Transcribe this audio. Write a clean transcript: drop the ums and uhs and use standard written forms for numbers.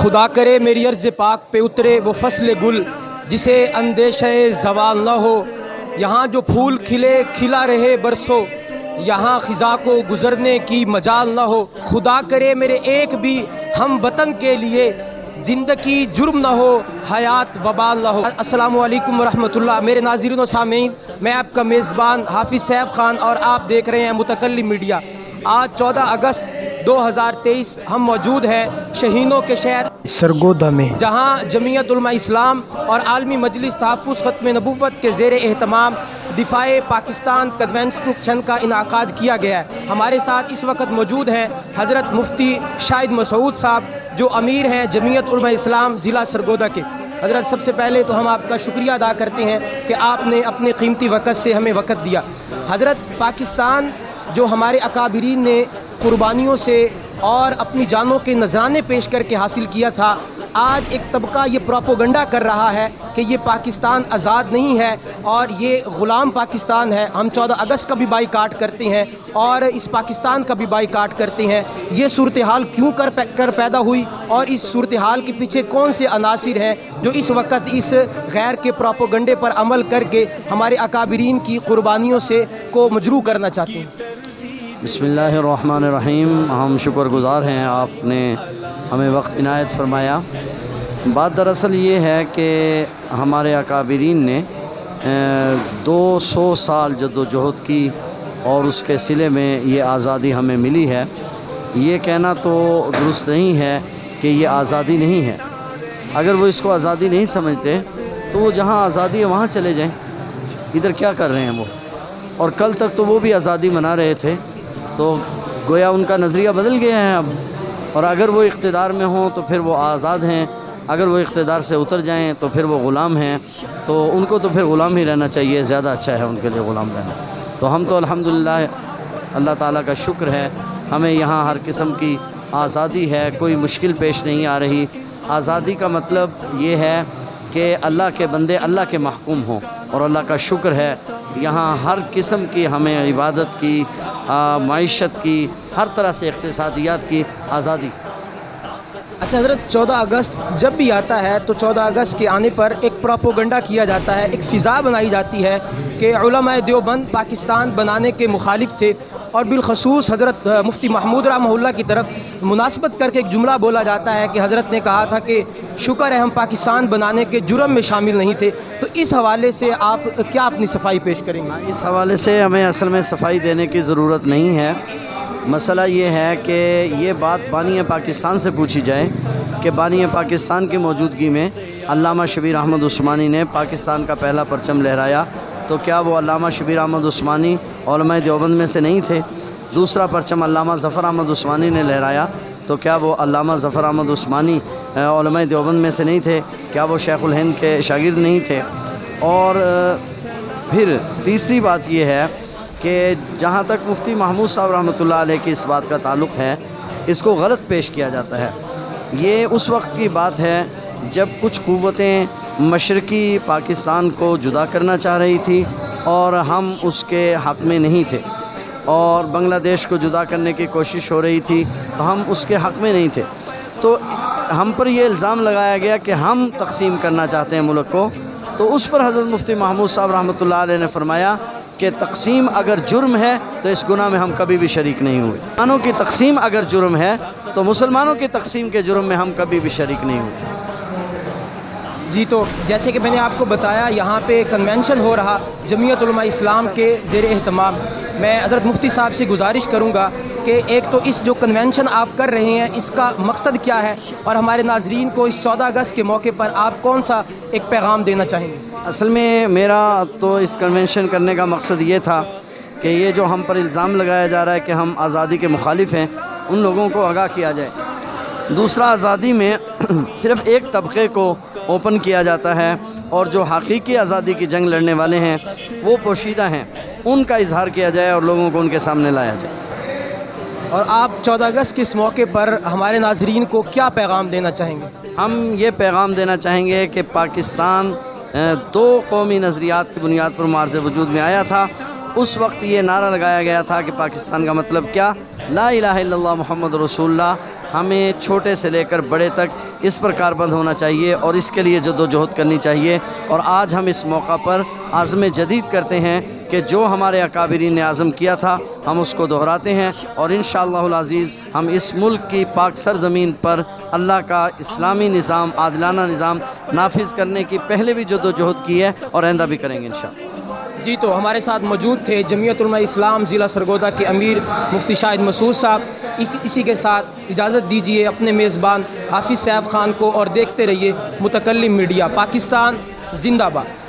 خدا کرے میری عرض پاک پہ اترے وہ فصل گل جسے اندیشہ زوال نہ ہو، یہاں جو پھول کھلے کھلا رہے برسوں، یہاں خزاں کو گزرنے کی مجال نہ ہو۔ خدا کرے میرے ایک بھی ہم وطن کے لیے زندگی جرم نہ ہو، حیات وبال نہ ہو۔ السلام علیکم ورحمۃ اللہ۔ میرے ناظرین و سامعین، میں آپ کا میزبان حافظ سیف خان اور آپ دیکھ رہے ہیں متکلم میڈیا۔ آج 14 اگست 2023 ہم موجود ہیں شہینوں کے شہر سرگودھا میں، جہاں جمعیت علماء اسلام اور عالمی مجلس تحفظ ختم نبوت کے زیر اہتمام دفاع پاکستان کنونشن کا انعقاد کیا گیا ہے۔ ہمارے ساتھ اس وقت موجود ہیں حضرت مفتی شاہد مسعود صاحب، جو امیر ہیں جمعیت علماء اسلام ضلع سرگودھا کے۔ حضرت، سب سے پہلے تو ہم آپ کا شکریہ ادا کرتے ہیں کہ آپ نے اپنے قیمتی وقت سے ہمیں وقت دیا۔ حضرت، پاکستان جو ہمارے اکابرین نے قربانیوں سے اور اپنی جانوں کے نذرانے پیش کر کے حاصل کیا تھا، آج ایک طبقہ یہ پروپیگنڈا کر رہا ہے کہ یہ پاکستان آزاد نہیں ہے اور یہ غلام پاکستان ہے۔ ہم 14 اگست کا بھی بائیکاٹ کرتے ہیں اور اس پاکستان کا بھی بائیکاٹ کرتے ہیں۔ یہ صورتحال کیوں کر پیدا ہوئی اور اس صورتحال کے پیچھے کون سے عناصر ہیں جو اس وقت اس غیر کے پروپیگنڈے پر عمل کر کے ہمارے اکابرین کی قربانیوں سے کو مجروح کرنا چاہتے ہیں؟ بسم اللہ الرحمن الرحیم۔ ہم شکر گزار ہیں، آپ نے ہمیں وقت عنایت فرمایا۔ بات دراصل یہ ہے کہ ہمارے اکابرین نے 200 سال جد و جہد کی اور اس کے صلے میں یہ آزادی ہمیں ملی ہے۔ یہ کہنا تو درست نہیں ہے کہ یہ آزادی نہیں ہے۔ اگر وہ اس کو آزادی نہیں سمجھتے تو وہ جہاں آزادی ہے وہاں چلے جائیں۔ ادھر کیا کر رہے ہیں وہ؟ اور کل تک تو وہ بھی آزادی منا رہے تھے، تو گویا ان کا نظریہ بدل گیا ہے اب۔ اور اگر وہ اقتدار میں ہوں تو پھر وہ آزاد ہیں، اگر وہ اقتدار سے اتر جائیں تو پھر وہ غلام ہیں۔ تو ان کو تو پھر غلام ہی رہنا چاہیے، زیادہ اچھا ہے ان کے لیے غلام رہنا۔ تو ہم تو الحمدللہ اللہ تعالیٰ کا شکر ہے، ہمیں یہاں ہر قسم کی آزادی ہے، کوئی مشکل پیش نہیں آ رہی۔ آزادی کا مطلب یہ ہے کہ اللہ کے بندے اللہ کے محکوم ہوں، اور اللہ کا شکر ہے یہاں ہر قسم کی ہمیں عبادت کی، معیشت کی، ہر طرح سے اقتصادیات کی آزادی۔ اچھا حضرت، 14 اگست جب بھی آتا ہے تو 14 اگست کے آنے پر ایک پروپیگنڈا کیا جاتا ہے، ایک فضا بنائی جاتی ہے کہ علماء دیوبند پاکستان بنانے کے مخالف تھے، اور بالخصوص حضرت مفتی محمود رحمہ اللہ کی طرف مناسبت کر کے ایک جملہ بولا جاتا ہے کہ حضرت نے کہا تھا کہ شکر ہے ہم پاکستان بنانے کے جرم میں شامل نہیں تھے۔ تو اس حوالے سے آپ کیا اپنی صفائی پیش کریں گے؟ اس حوالے سے ہمیں اصل میں صفائی دینے کی ضرورت نہیں ہے۔ مسئلہ یہ ہے کہ یہ بات بانی پاکستان سے پوچھی جائے کہ بانی پاکستان کی موجودگی میں علامہ شبیر احمد عثمانی نے پاکستان کا پہلا پرچم لہرایا، تو کیا وہ علامہ شبیر احمد عثمانی علماء دیوبند میں سے نہیں تھے؟ دوسرا پرچم علامہ ظفر احمد عثمانی نے لہرایا، تو کیا وہ علامہ ظفر احمد عثمانی علماء دیوبند میں سے نہیں تھے؟ کیا وہ شیخ الہند کے شاگرد نہیں تھے؟ اور پھر تیسری بات یہ ہے کہ جہاں تک مفتی محمود صاحب رحمۃ اللہ علیہ کی اس بات کا تعلق ہے، اس کو غلط پیش کیا جاتا ہے۔ یہ اس وقت کی بات ہے جب کچھ قوتیں مشرقی پاکستان کو جدا کرنا چاہ رہی تھی اور ہم اس کے حق میں نہیں تھے، اور بنگلہ دیش کو جدا کرنے کی کوشش ہو رہی تھی تو ہم اس کے حق میں نہیں تھے۔ تو ہم پر یہ الزام لگایا گیا کہ ہم تقسیم کرنا چاہتے ہیں ملک کو۔ تو اس پر حضرت مفتی محمود صاحب رحمۃ اللہ علیہ نے فرمایا کہ تقسیم اگر جرم ہے تو اس گناہ میں ہم کبھی بھی شریک نہیں ہوئے۔ مسلمانوں کی تقسیم اگر جرم ہے تو مسلمانوں کی تقسیم کے جرم میں ہم کبھی بھی شریک نہیں ہوئے۔ جی، تو جیسے کہ میں نے آپ کو بتایا، یہاں پہ کنونشن ہو رہا جمعیت علماء اسلام کے زیر اہتمام۔ میں حضرت مفتی صاحب سے گزارش کروں گا کہ ایک تو اس جو کنونشن آپ کر رہے ہیں اس کا مقصد کیا ہے، اور ہمارے ناظرین کو اس 14 اگست کے موقع پر آپ کون سا ایک پیغام دینا چاہیں گے؟ اصل میں میرا تو اس کنونشن کرنے کا مقصد یہ تھا کہ یہ جو ہم پر الزام لگایا جا رہا ہے کہ ہم آزادی کے مخالف ہیں، ان لوگوں کو آگاہ کیا جائے۔ دوسرا، آزادی میں صرف ایک طبقے کو اوپن کیا جاتا ہے، اور جو حقیقی آزادی کی جنگ لڑنے والے ہیں وہ پوشیدہ ہیں، ان کا اظہار کیا جائے اور لوگوں کو ان کے سامنے لایا جائے۔ اور آپ 14 اگست کے اس موقع پر ہمارے ناظرین کو کیا پیغام دینا چاہیں گے؟ ہم یہ پیغام دینا چاہیں گے کہ پاکستان 2 قومی نظریات کی بنیاد پر معرض وجود میں آیا تھا۔ اس وقت یہ نعرہ لگایا گیا تھا کہ پاکستان کا مطلب کیا؟ لا الہ الا اللہ محمد رسول اللہ، ہمیں چھوٹے سے لے کر بڑے تک اس پر کاربند ہونا چاہیے اور اس کے لیے جدوجہد کرنی چاہیے. اور آج ہم اس موقع پر عزم جدید کرتے ہیں کہ جو ہمارے اکابرین نے عزم کیا تھا ہم اس کو دہراتے ہیں، اور انشاءاللہ العزیز ہم اس ملک کی پاک سرزمین پر اللہ کا اسلامی نظام، عادلانہ نظام نافذ کرنے کی پہلے بھی جدوجہد کی ہے اور آئندہ بھی کریں گے انشاءاللہ. جی، تو ہمارے ساتھ موجود تھے جمعیت علماء اسلام ضلع سرگودا کے امیر مفتی شاہد مسعود صاحب. اسی کے ساتھ اجازت دیجیے اپنے میزبان حافظ صاحب خان کو، اور دیکھتے رہیے متکلم میڈیا. پاکستان زندہ باد.